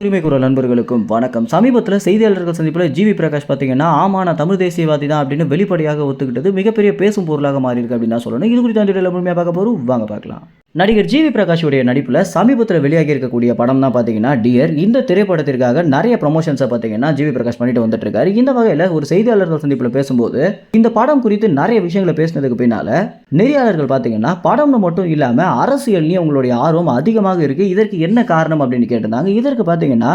உரிமை குரல் நண்பர்களுக்கும் வணக்கம். சமீபத்தில் செய்தியாளர்கள் சந்திப்பில் ஜிவி பிரகாஷ் பார்த்தீங்கன்னா, ஆமா நான் தமிழ் தேசியவாதி தான் அப்படின்னு வெளிப்படையாக ஒத்துக்கிட்டது மிகப்பெரிய பேசும் பொருளாக மாறியிருக்கு அப்படின்னு தான் சொல்லணும். இது குறித்து அந்த முழுமையாக பார்க்க போகிறோம், வாங்க பார்க்கலாம். நடிகர் ஜிவி பிரகாஷுடைய நடிப்பில் சமீபத்தில் வெளியாகி இருக்கக்கூடிய படம் தான் பார்த்தீங்கன்னா டியர். இந்த திரைப்படத்திற்காக நிறைய ப்ரமோஷன்ஸை பார்த்தீங்கன்னா ஜிவி பிரகாஷ் பண்ணிட்டு வந்துட்டு இருக்காரு. இந்த வகையில் ஒரு செய்தியாளர்கள் சந்திப்பில் பேசும்போது இந்த படம் குறித்து நிறைய விஷயங்களை பேசினதுக்கு பின்னால நெறியாளர்கள் பார்த்தீங்கன்னா படம்னு மட்டும் இல்லாமல் அரசியல்லையும் உங்களுடைய ஆர்வம் அதிகமாக இருக்கு, இதற்கு என்ன காரணம் அப்படின்னு கேட்டிருந்தாங்க. இதற்கு பார்த்தீங்கன்னா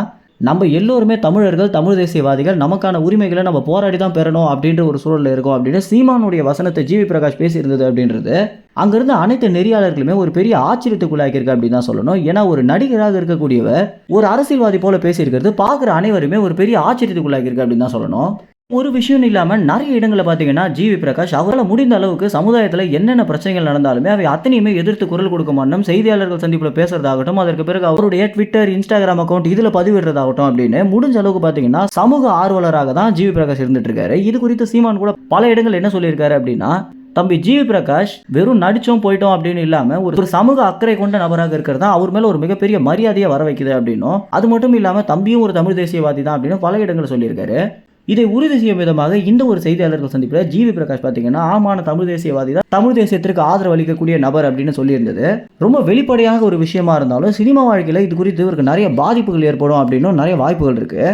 நம்ம எல்லோருமே தமிழர்கள், தமிழ் தேசியவாதிகள், நமக்கான உரிமைகளை நம்ம போராடி தான் பெறணும் அப்படின்ற ஒரு சூழலில் இருக்கும் அப்படின்னு சீமானுடைய வசனத்தை ஜிவி பிரகாஷ் பேசியிருந்தது அப்படின்றது அங்கிருந்து அனைத்து நெறியாளர்களுமே ஒரு பெரிய ஆச்சரியத்துக்குள்ளாக்கியிருக்கு அப்படின்னு தான் சொல்லணும். ஏன்னா ஒரு நடிகராக இருக்கக்கூடியவர் ஒரு அரசியல்வாதி போல பேசியிருக்கிறது பார்க்குற அனைவருமே ஒரு பெரிய ஆச்சரியத்துக்குள்ளாக்கியிருக்கு அப்படின்னு தான் சொல்லணும். ஒரு விஷயம் இல்லாமல் நிறைய இடங்களில் பார்த்தீங்கன்னா ஜிவி பிரகாஷ் அவரால் முடிந்த அளவுக்கு சமுதாயத்தில் என்னென்ன பிரச்சனைகள் நடந்தாலுமே அவை அத்தனையுமே எதிர்த்து குரல் கொடுக்க மாட்டோம். செய்தியாளர்கள் சந்திப்பில் பேசுறதாகட்டும், அதற்கு பிறகு அவருடைய ட்விட்டர், இன்ஸ்டாகிராம் அக்கௌண்ட் இதில் பதிவிடுறதாகட்டும் அப்படின்னு முடிஞ்ச அளவுக்கு பார்த்தீங்கன்னா சமூக ஆர்வலராக தான் ஜிவி பிரகாஷ் இருந்துட்டு இருக்காரு. இது குறித்து சீமான் கூட பல இடங்கள் என்ன சொல்லியிருக்காரு அப்படின்னா, தம்பி ஜிவி பிரகாஷ் வெறும் நடிச்சோம் போயிட்டோம் அப்படின்னு இல்லாம ஒரு சமூக அக்கறை கொண்ட நபராக இருக்கிறது தான் அவர் மேல ஒரு மிகப்பெரிய மரியாதையை வர வைக்குது அப்படின்னும், அது மட்டும் இல்லாம தம்பியும் ஒரு தமிழ் தேசியவாதி தான் அப்படின்னு பல இடங்களில் சொல்லியிருக்காரு. இதை உறுதி செய்யும் விதமாக இந்த ஒரு செய்தியாளர்கள் சந்திப்பில் ஜிவி பிரகாஷ் பார்த்தீங்கன்னா ஆமான தமிழ் தேசியவாதி தான், தமிழ் தேசியத்திற்கு ஆதரவு அளிக்கக்கூடிய நபர் அப்படின்னு சொல்லியிருந்தது. ரொம்ப வெளிப்படையாக ஒரு விஷயமா இருந்தாலும் சினிமா வாழ்க்கையில் இது குறித்து இவருக்கு நிறைய பாதிப்புகள் ஏற்படும் அப்படின்னும் நிறைய வாய்ப்புகள் இருக்கு.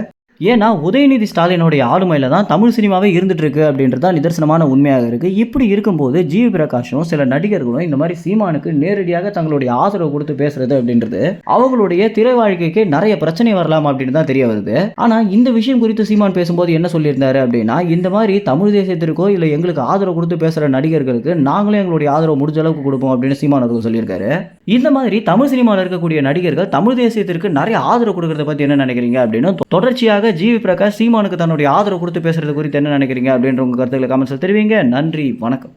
ஏன்னா உதயநிதி ஸ்டாலினுடைய ஆளுமையில தான் தமிழ் சினிமாவே இருந்துட்டு இருக்கு அப்படின்றது தான் நிதர்சனமான உண்மையாக இருக்கு. இப்படி இருக்கும்போது ஜிவி பிரகாஷும் சில நடிகர்களும் இந்த மாதிரி சீமானுக்கு நேரடியாக தங்களுடைய ஆதரவு கொடுத்து பேசுறது அப்படின்றது அவங்களுடைய திரை வாழ்க்கைக்கு நிறைய பிரச்சனை வரலாம் அப்படின்னு தான் தெரிய வருது. ஆனா இந்த விஷயம் குறித்து சீமான் பேசும்போது என்ன சொல்லியிருந்தாரு அப்படின்னா, இந்த மாதிரி தமிழ் தேசியத்திற்கோ இல்லை எங்களுக்கு ஆதரவு கொடுத்து பேசுற நடிகர்களுக்கு நாங்களே எங்களுடைய ஆதரவு முடிஞ்ச அளவுக்கு கொடுப்போம் அப்படின்னு சீமான் அவர்கள் சொல்லியிருக்காரு. இந்த மாதிரி தமிழ் சினிமாவில் இருக்கக்கூடிய நடிகர்கள் தமிழ் தேசியத்திற்கு நிறைய ஆதரவு கொடுக்கறத பத்தி என்ன நினைக்கிறீங்க அப்படின்னு தொடர்ச்சியாக ஜிவி பிரகாஷ் சீமானுக்கு தன்னுடைய ஆதரவு கொடுத்து பேசுறது குறித்து என்ன நினைக்கிறீங்க அப்படின்ற உங்க கருத்துக்களை கமெண்ட்ஸ்ல தெரிவிங்க. நன்றி, வணக்கம்.